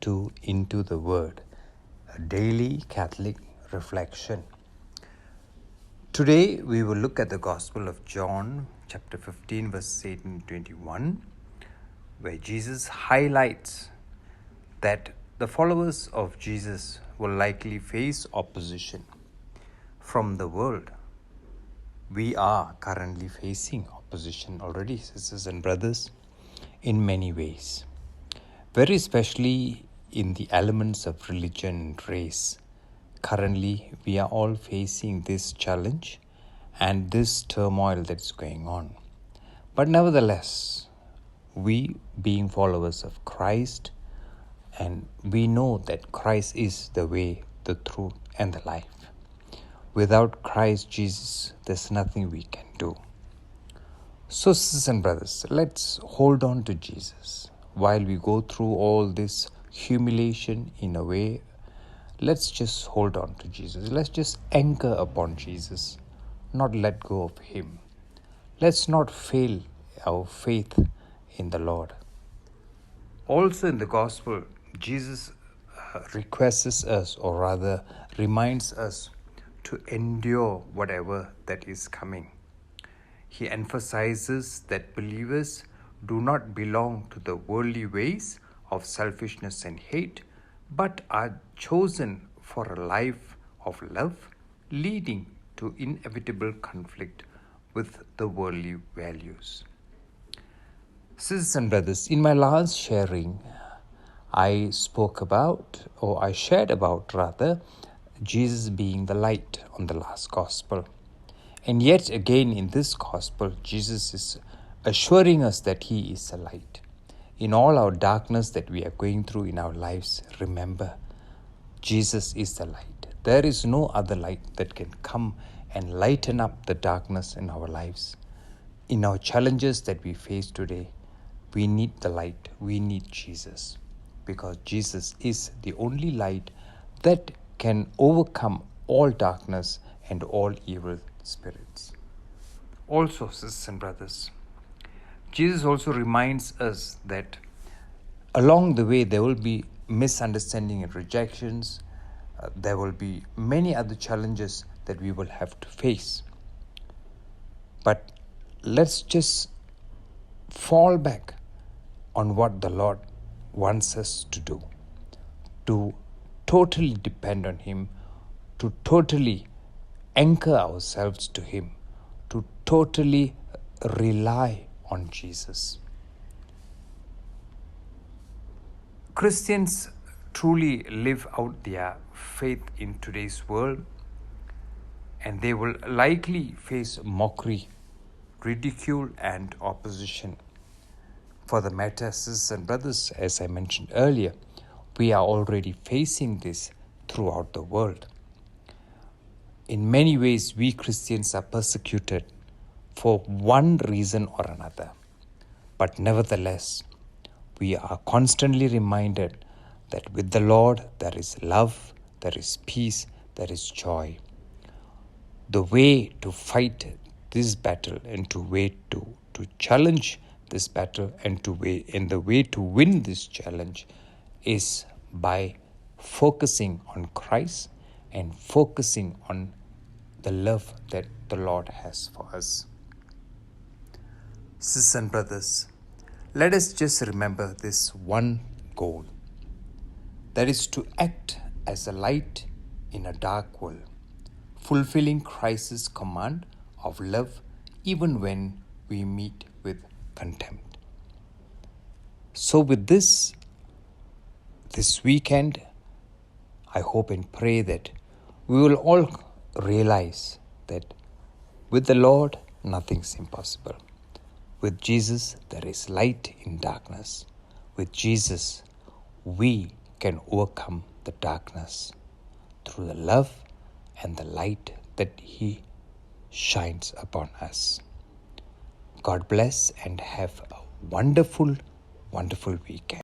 to Into the Word, a daily Catholic reflection. Today we will look at the Gospel of John, chapter 15, verses 18 and 21, where Jesus highlights that the followers of Jesus will likely face opposition from the world. We are currently facing opposition already, sisters and brothers, in many ways, very especially in the elements of religion and race. Currently, we are all facing this challenge and this turmoil that is going on. But nevertheless, we being followers of Christ, and we know that Christ is the way, the truth, and the life. Without Christ Jesus, there's nothing we can do. So, sisters and brothers, let's hold on to Jesus. While we go through all this humiliation in a way, let's just hold on to Jesus. Let's just anchor upon Jesus, not let go of Him. Let's not fail our faith in the Lord. Also in the Gospel, Jesus requests us, or rather reminds us, to endure whatever that is coming. He emphasizes that believers do not belong to the worldly ways of selfishness and hate, but are chosen for a life of love, leading to inevitable conflict with the worldly values. Sisters and brothers, in my last sharing, I shared about Jesus being the light on the last gospel. And yet again in this gospel, Jesus is assuring us that He is the light. In all our darkness that we are going through in our lives, remember, Jesus is the light. There is no other light that can come and lighten up the darkness in our lives. In our challenges that we face today, we need the light. We need Jesus, because Jesus is the only light that can overcome all darkness and all evil spirits. Also, sisters and brothers, Jesus also reminds us that along the way there will be misunderstanding and rejections. There will be many other challenges that we will have to face. But let's just fall back on what the Lord wants us to do, to totally depend on Him, to totally anchor ourselves to Him, to totally rely on Jesus. Christians truly live out their faith in today's world, and they will likely face mockery, ridicule, and opposition. For the matter, sisters and brothers, as I mentioned earlier, we are already facing this throughout the world. In many ways, we Christians are persecuted for one reason or another. But nevertheless, we are constantly reminded that with the Lord there is love, there is peace, there is joy. The way to fight this battle and to challenge this battle and the way to win this challenge is by focusing on Christ and focusing on the love that the Lord has for us. Sisters and brothers, let us just remember this one goal, that is to act as a light in a dark world, fulfilling Christ's command of love even when we meet with contempt. So with this weekend, I hope and pray that we will all realize that with the Lord, nothing's impossible. With Jesus, there is light in darkness. With Jesus, we can overcome the darkness through the love and the light that He shines upon us. God bless and have a wonderful, wonderful weekend.